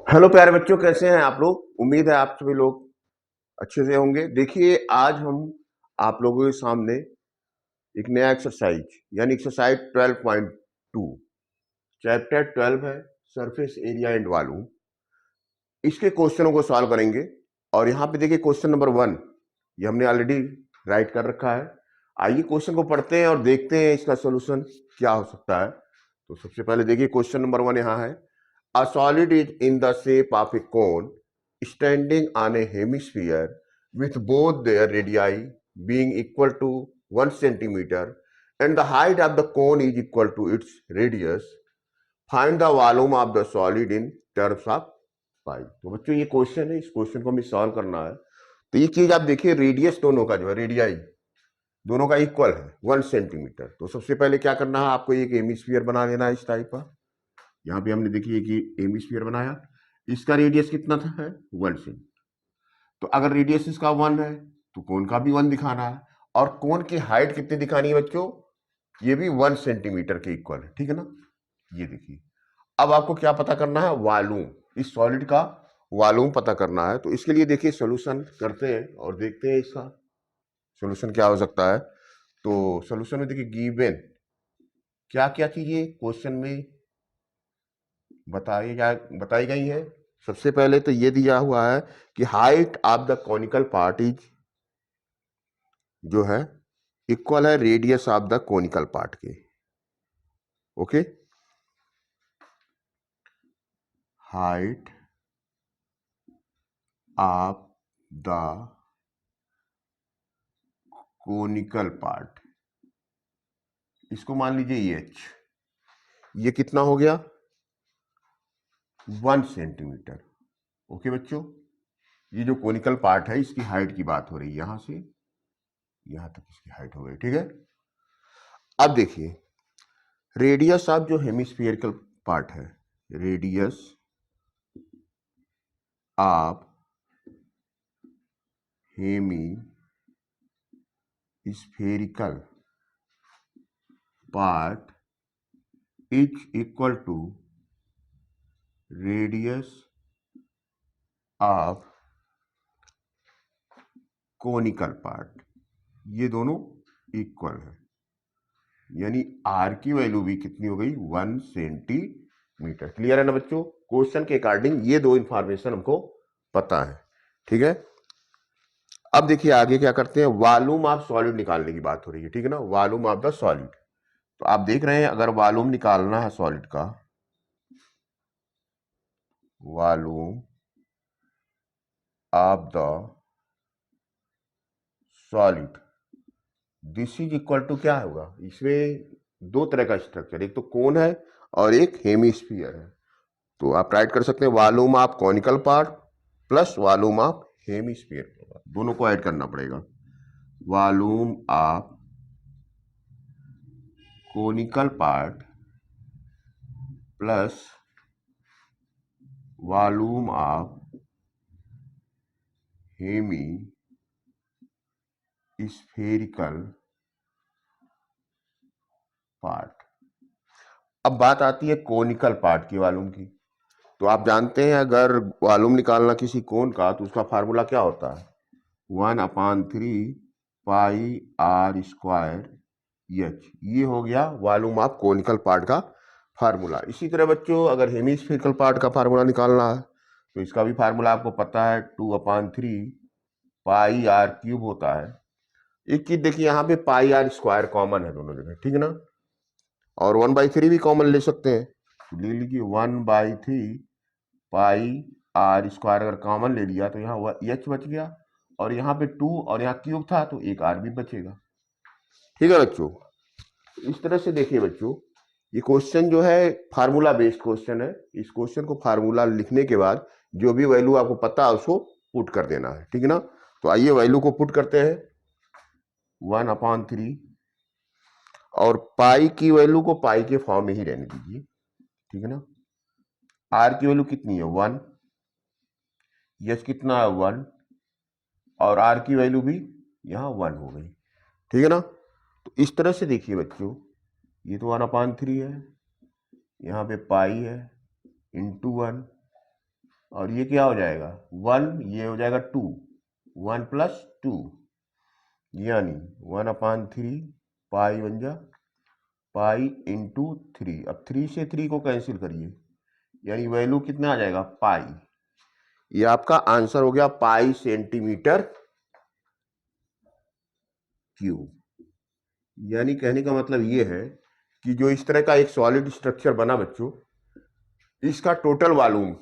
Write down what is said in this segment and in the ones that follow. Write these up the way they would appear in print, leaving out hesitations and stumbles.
Hello प्यारे बच्चों, कैसे हैं आप लोग। उम्मीद है आप सभी लोग अच्छे से होंगे। देखिए, आज हम आप लोगों के सामने एक नया एक्सरसाइज यानी एक्सरसाइज 12.2 चैप्टर 12 है, सरफेस एरिया एंड वॉल्यूम। इसके क्वेश्चनों को सॉल्व करेंगे। और यहाँ पे देखिए क्वेश्चन नंबर 1 ये हमने ऑलरेडी राइट कर रखा है। आइए क्वेश्चन को पढ़ते हैं और देखते हैं इसका सोल्यूशन क्या हो सकता है। तो सबसे पहले देखिए क्वेश्चन नंबर 1 यहाँ है। A solid is in the shape of a cone standing on a hemisphere with both their radii being equal to 1 centimeter and the height of the cone is equal to its radius. Find the volume of the solid in terms of pi. तो बच्चों ये question है, इस question को हमें solve करना है। तो ये चीज आप देखिए, रेडियस दोनों का जो है, रेडियाई दोनों का इक्वल है 1 सेंटीमीटर। तो सबसे पहले क्या करना है, आपको एक हेमिस्फीयर बना लेना है इस टाइप का। यहाँ पे हमने देखिए कि हेमिस्फीयर बनाया, इसका रेडियस कितना था है 1 सेंट। तो अगर रेडियस इसका 1 है तो कोन का भी 1 दिखाना है, और कोन की हाइट कितनी दिखानी है बच्चों, ये भी 1 सेंटीमीटर के इक्वल है, ठीक है ना। ये देखिए, अब आपको क्या पता करना है, वॉल्यूम, इस सॉलिड का वॉल्यूम पता करना है। तो इसके लिए देखिए सोल्यूशन करते हैं और देखते हैं इसका सोल्यूशन क्या हो सकता है। तो सोल्यूशन में देखिए गिवन क्या क्या चीजें क्वेश्चन में बताई गई है। सबसे पहले तो ये दिया हुआ है कि height of the conical part is जो है इक्वल है radius of the conical part के। Okay, height of the conical part, इसको मान लीजिए एच, ये कितना हो गया 1 सेंटीमीटर। ओके बच्चों, ये जो कॉनिकल पार्ट है इसकी हाइट की बात हो रही है, यहां से यहां तक इसकी हाइट हो गई, ठीक है। अब देखिए रेडियस ऑफ जो हेमिस्फीयरिकल पार्ट है, radius of hemispherical part is equal to radius of conical part, ये दोनों इक्वल है। यानी आर की वैल्यू भी कितनी हो गई 1 सेंटीमीटर। क्लियर है ना बच्चों, क्वेश्चन के अकॉर्डिंग ये दो इंफॉर्मेशन हमको पता है, ठीक है। अब देखिए आगे क्या करते हैं, वॉल्यूम ऑफ सॉलिड निकालने की बात हो रही है, ठीक है ना, वॉल्यूम ऑफ द सॉलिड। तो आप देख रहे हैं अगर वॉल्यूम निकालना है सॉलिड का, volume of the solid, this is equal to क्या होगा, इसमें दो तरह का स्ट्रक्चर, एक तो कोन है और एक हेमिस्फीयर है। तो आप राइट कर सकते हैं volume of conical part plus volume of hemisphere, दोनों को ऐड करना पड़ेगा। Volume of conical part plus volume of hemispherical part. अब बात आती है कोनिकल पार्ट की वॉल्यूम की। तो आप जानते हैं अगर वॉल्यूम निकालना किसी कोन का तो उसका फार्मूला क्या होता है, 1/3 पाई आर स्क्वायर एच। ये हो गया वॉल्यूम ऑफ कोनिकल पार्ट का फार्मूला। इसी तरह बच्चों अगर हेमिस्फेरिकल पार्ट का फार्मूला निकालना है तो इसका भी फार्मूला आपको पता है, 2/3 पाई आर क्यूब होता है। एक चीज देखिए यहाँ पे पाई आर स्क्वायर कॉमन है दोनों जगह, ठीक है ना, और 1/3 भी कॉमन ले सकते हैं। तो ले लीजिए 1/3 पाई आर स्क्वायर, अगर कॉमन ले लिया तो यहाँ एच बच गया, और यहाँ पे 2 और यहाँ क्यूब था तो एक आर भी बचेगा, ठीक है बच्चों। इस तरह से देखिए बच्चों, ये क्वेश्चन जो है फार्मूला बेस्ड क्वेश्चन है। इस क्वेश्चन को फार्मूला लिखने के बाद जो भी वैल्यू आपको पता है उसको पुट कर देना है, ठीक है ना। तो आइए वैल्यू को पुट करते हैं, 1/3, और पाई की वैल्यू को पाई के फॉर्म में ही रहने दीजिए, ठीक है ना। आर की वैल्यू कितनी है 1, यस कितना है 1, और आर की वैल्यू भी यहाँ 1 हो गई, ठीक है ना। तो इस तरह से देखिए बच्चों, ये तो 1/3 है, यहाँ पे पाई है इंटू 1, और ये क्या हो जाएगा 1, ये हो जाएगा 2, 1 + 2 यानी 1/3 पाई बन जा पाई इंटू 3। अब 3 से 3 को कैंसिल करिए, यानी वैल्यू कितना आ जाएगा पाई। ये आपका आंसर हो गया पाई सेंटीमीटर क्यूब। यानी कहने का मतलब ये है कि जो इस तरह का एक सॉलिड स्ट्रक्चर बना बच्चों, इसका टोटल वॉल्यूम,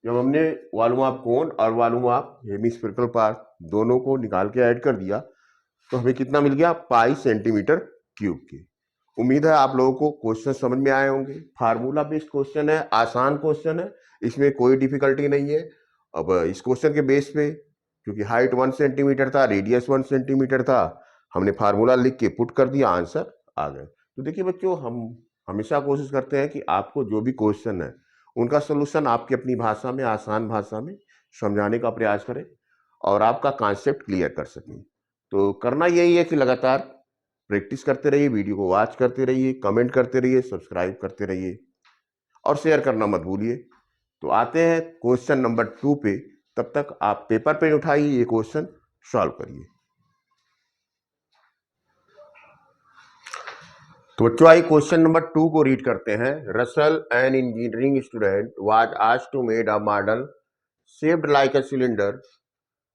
जब हमने वॉल्यूम ऑफ कोन और वॉल्यूम ऑफ हेमिस्फेरिकल पार्ट दोनों को निकाल के ऐड कर दिया, तो हमें कितना मिल गया पाई सेंटीमीटर क्यूब की। उम्मीद है आप लोगों को क्वेश्चन समझ में आए होंगे। फार्मूला बेस्ड क्वेश्चन है, आसान क्वेश्चन है, इसमें कोई डिफिकल्टी नहीं है। अब इस क्वेश्चन के बेस पे, क्योंकि हाइट 1 सेंटीमीटर था, रेडियस 1 सेंटीमीटर था, हमने फार्मूला लिख के पुट कर दिया, आंसर आ गए। तो देखिए बच्चों, हम हमेशा कोशिश करते हैं कि आपको जो भी क्वेश्चन है उनका सोल्यूशन आपकी अपनी भाषा में, आसान भाषा में समझाने का प्रयास करें और आपका कॉन्सेप्ट क्लियर कर सकें। तो करना यही है कि लगातार प्रैक्टिस करते रहिए, वीडियो को वॉच करते रहिए, कमेंट करते रहिए, सब्सक्राइब करते रहिए और शेयर करना मत भूलिए। तो आते हैं क्वेश्चन नंबर 2 पे। तब तक आप पेपर पे उठाइए, ये क्वेश्चन सॉल्व करिए। तो बच्चों आइए क्वेश्चन नंबर 2 को रीड करते हैं। Russell, an engineering student, was asked to made a model shaped like a cylinder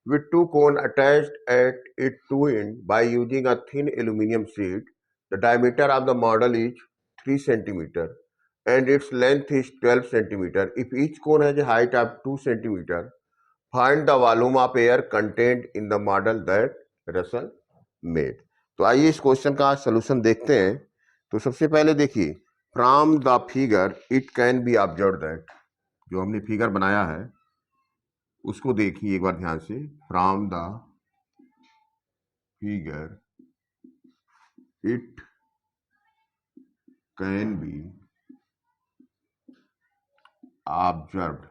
with two cones attached at its two ends by using a thin aluminum sheet. The diameter of the model is 3 cm and its length is 12 cm. If each cone has a height of 2 cm, find the volume of air contained in the model that Russell made. तो आइए इस question का solution देखते हैं। तो सबसे पहले देखिए, from the figure it can be observe that, जो हमने फिगर बनाया है उसको देखिए एक बार ध्यान से। From the figure it can be observed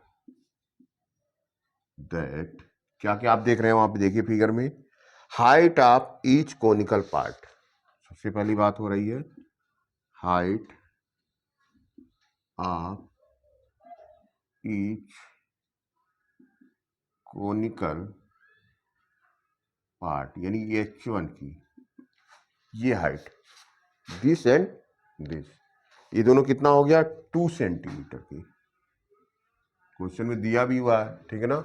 that, क्या क्या आप देख रहे हैं वहां पे देखिए फिगर में, height of each conical part. सबसे पहली बात हो रही है height of each conical part, यानी H1 की ये हाइट, दिस एंड दिस, ये दोनों कितना हो गया 2 सेंटीमीटर की। क्वेश्चन में दिया भी हुआ है, ठीक है ना,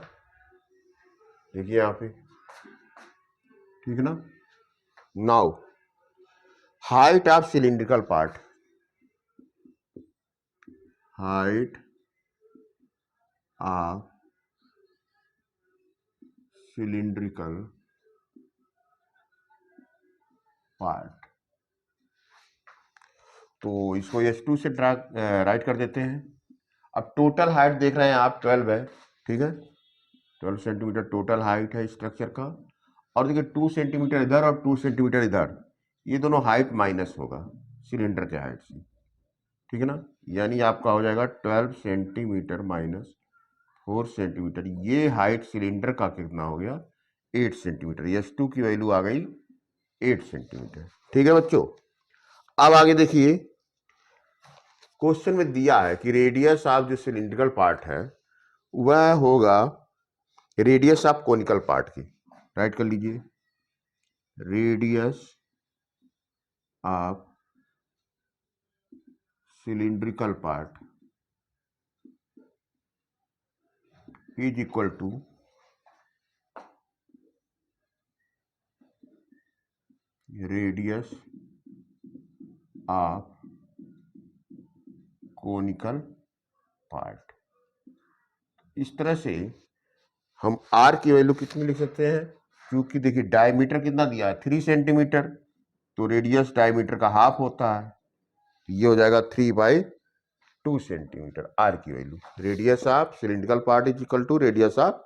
देखिए यहाँ पे, ठीक है ना। Now height of cylindrical part, height of cylindrical part, तो इसको S2 से राइट कर देते हैं। अब टोटल हाइट देख रहे हैं आप 12 है, ठीक है, 12 सेंटीमीटर टोटल हाइट है स्ट्रक्चर का। और देखिए 2 सेंटीमीटर इधर और 2 सेंटीमीटर इधर, ये दोनों हाइट माइनस होगा सिलेंडर के हाइट से, ठीक है ना। यानी आपका हो जाएगा 12 सेंटीमीटर माइनस 4 सेंटीमीटर, ये हाइट सिलेंडर का कितना हो गया 8 सेंटीमीटर। S2 की वैल्यू आ गई 8 सेंटीमीटर, ठीक है बच्चों। अब आगे देखिए, क्वेश्चन में दिया है कि रेडियस ऑफ जो सिलिंड्रिकल पार्ट है वह होगा रेडियस ऑफ कोनिकल पार्ट की, राइट कर लीजिए, radius of cylindrical part is equal to radius of conical part. इस तरह से हम R की वैल्यू कितनी लिख सकते हैं, क्योंकि देखिए डायमीटर कितना दिया है 3 सेंटीमीटर, तो रेडियस डायमीटर का हाफ होता है, ये हो जाएगा 3/2 सेंटीमीटर। R की value, radius of cylindrical part is equal to radius of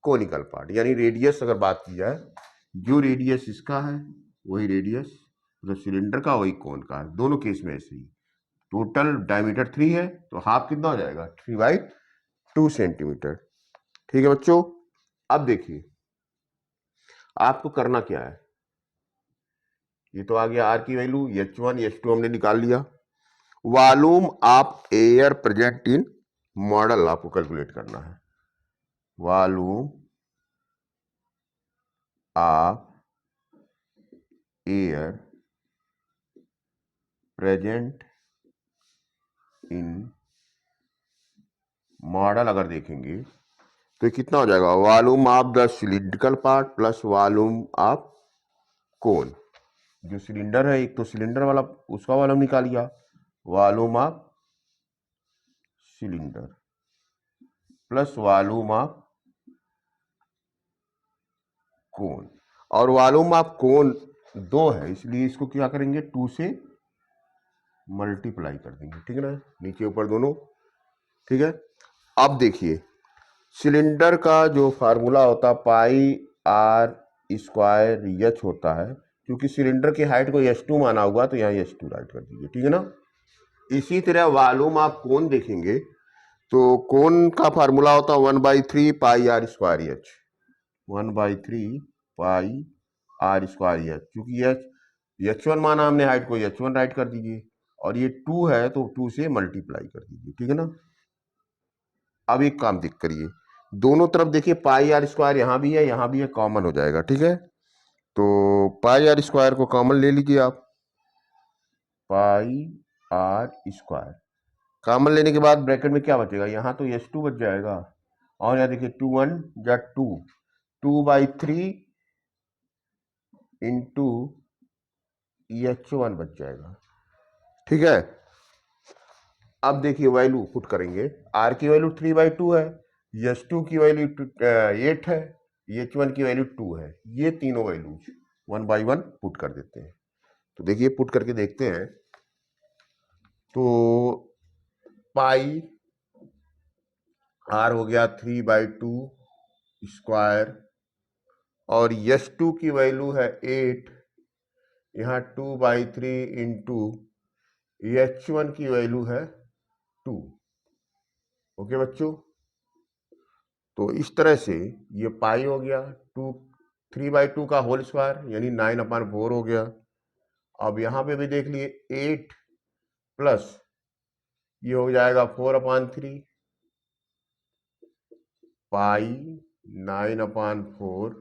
conical part, यानी रेडियस अगर बात की जाए, जो रेडियस इसका है वही रेडियस मतलब सिलेंडर का वही कोन का है, दोनों केस में ऐसे ही। टोटल डायमीटर 3 है तो हाफ कितना हो जाएगा 3/2 सेंटीमीटर, ठीक है बच्चों। अब देखिए आपको करना क्या है, ये तो आ गया R की वैल्यू, H1 H2 हमने निकाल लिया। Volume of air present in model आपको कैलकुलेट करना है, volume of air present in model अगर देखेंगे तो ये कितना हो जाएगा, volume of the cylindrical part plus volume of cone. जो सिलेंडर है, एक तो सिलेंडर वाला उसका वॉल्यूम निकालिए, volume of cylinder plus volume of cone, और वॉल्यूम ऑफ कोन 2 है, इसलिए इसको क्या करेंगे 2 से मल्टीप्लाई कर देंगे, ठीक है ना, नीचे ऊपर दोनों, ठीक है। अब देखिए सिलेंडर का जो फार्मूला होता है पाई आर स्क्वायर एच होता है, क्योंकि सिलेंडर की हाइट को h2 माना हुआ तो यहाँ h2 राइट कर दीजिए, ठीक है ना। इसी तरह वॉल्यूम आप कोन देखेंगे तो कोन का फार्मूला होता है 1/3 pi R square H, 1/3 pi R square H, क्योंकि h1 माना हमने हाइट को h1 राइट कर दीजिए, और ये 2 है तो 2 से मल्टीप्लाई कर दीजिए, ठीक है ना। अब एक काम दिख करिए, दोनों तरफ देखिए पाई आर स्क्वायर यहाँ भी है, कॉमन हो जाएगा, ठीक है। तो पाई आर स्क्वायर को कॉमन ले लीजिए आप, पाई आर स्क्वायर कॉमन लेने के बाद ब्रैकेट में क्या बचेगा, यहाँ तो h2 बच जाएगा, और यहाँ देखिए 2 1 या 2, 2/3 इंटू h1 बच जाएगा, ठीक है। अब देखिए वैल्यू पुट करेंगे, r की वैल्यू 3/2 है, h2 की वैल्यू 8 है, h1 की वैल्यू 2 है, ये तीनों वैल्यूज 1 by 1 पुट कर देते हैं। तो देखिए पुट करके देखते हैं, तो पाई r हो गया 3/2 स्क्वायर, और h2 की वैल्यू है 8, यहाँ 2/3 इंटू h1 की वैल्यू है 2। ओके बच्चों, तो इस तरह से ये पाई हो गया 3/2 का होल स्क्वायर यानी 9/4 हो गया। अब यहाँ पे भी देख लिए 8 प्लस ये हो जाएगा 4/3 पाई 9/4।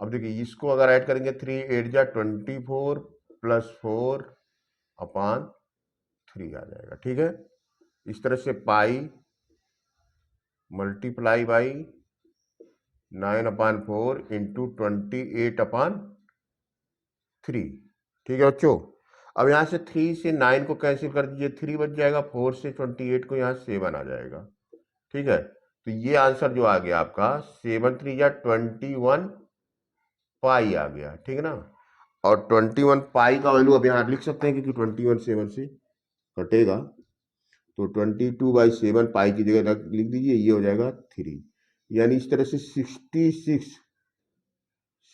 अब देखिए इसको अगर ऐड करेंगे 3 8 जा 24 प्लस 4/3 आ जाएगा, ठीक है। इस तरह से पाई मल्टीप्लाई बाई 9/4 इंटू 28/3, ठीक है बच्चों। अब यहाँ से 3 से 9 को कैंसिल कर दीजिए, 3 बच जाएगा, 4 से 28 को यहाँ 7 आ जाएगा, ठीक है। तो ये आंसर जो आ गया आपका 7 3 या 21 पाई आ गया, ठीक है ना। और 21 पाई का वैल्यू अब यहाँ लिख सकते हैं क्योंकि 21 7 से कटेगा, तो 22/7 पाई की जगह लिख दीजिए, ये हो जाएगा 3, यानी इस तरह से 66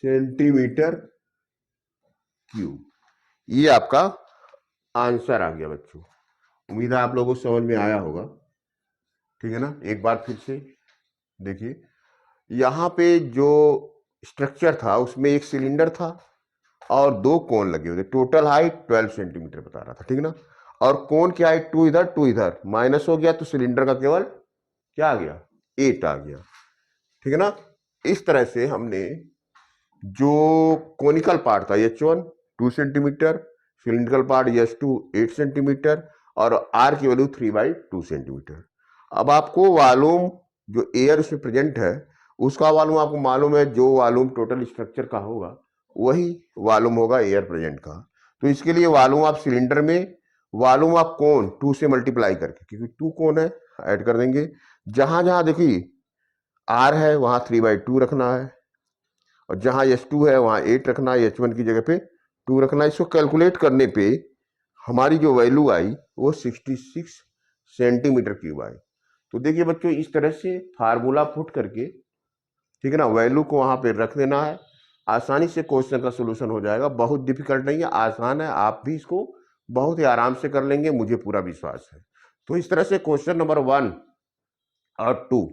सेंटीमीटर क्यूब, ये आपका आंसर आ गया बच्चों। उम्मीद है आप लोगों को समझ में आया होगा, ठीक है ना। एक बार फिर से देखिए, यहाँ पे जो स्ट्रक्चर था उसमें एक सिलेंडर था और 2 कोन लगे हुए थे, टोटल हाइट 12 सेंटीमीटर बता रहा था, ठीक है ना। और कोन की हाइट 2 इधर 2 इधर माइनस हो गया, तो सिलेंडर का केवल क्या आ गया 8 आ गया, ठीक है ना। इस तरह से हमने जो कोनिकल पार्ट था h1 2 centimetre, cylindrical part h2 8 centimetre और r की वैल्यू 3/2 सेंटीमीटर। अब आपको वॉल्यूम जो एयर उसमें प्रेजेंट है उसका वॉल्यूम आपको मालूम है, जो वॉल्यूम टोटल स्ट्रक्चर का होगा वही वॉल्यूम होगा एयर प्रेजेंट का। तो इसके लिए वॉल्यूम ऑफ सिलेंडर में वॉल्यूम ऑफ कोन 2 से मल्टीप्लाई करके, क्योंकि 2 कोन है, ऐड कर देंगे। जहां जहां देखिए r है वहां 3/2 रखना है, और जहां h2 है वहां 8 रखना है, h1 की जगह पे 2 रखना है। इसको कैलकुलेट करने पे हमारी जो वैल्यू आई वो 66 सेंटीमीटर क्यूब आई। तो देखिए बच्चों, इस तरह से फार्मूला पुट करके, ठीक है ना, वैल्यू को वहां पे रख देना है, आसानी से क्वेश्चन का सोल्यूशन हो जाएगा। बहुत डिफिकल्ट नहीं है, आसान है, आप भी इसको बहुत ही आराम से कर लेंगे, मुझे पूरा विश्वास है। तो इस तरह से क्वेश्चन नंबर 1 और 2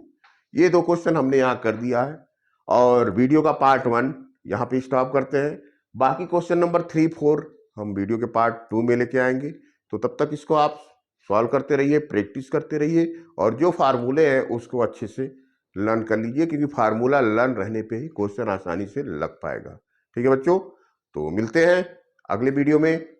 ये 2 क्वेश्चन हमने यहाँ कर दिया है, और वीडियो का पार्ट 1 यहाँ पे स्टॉप करते हैं। बाकी क्वेश्चन नंबर 3 4 हम वीडियो के पार्ट 2 में लेके आएंगे। तो तब तक इसको आप सॉल्व करते रहिए, प्रैक्टिस करते रहिए और जो फार्मूले हैं उसको अच्छे से लर्न कर लीजिए, क्योंकि फार्मूला लर्न रहने पे ही क्वेश्चन आसानी से लग पाएगा। ठीक है बच्चों, तो मिलते हैं अगले वीडियो में।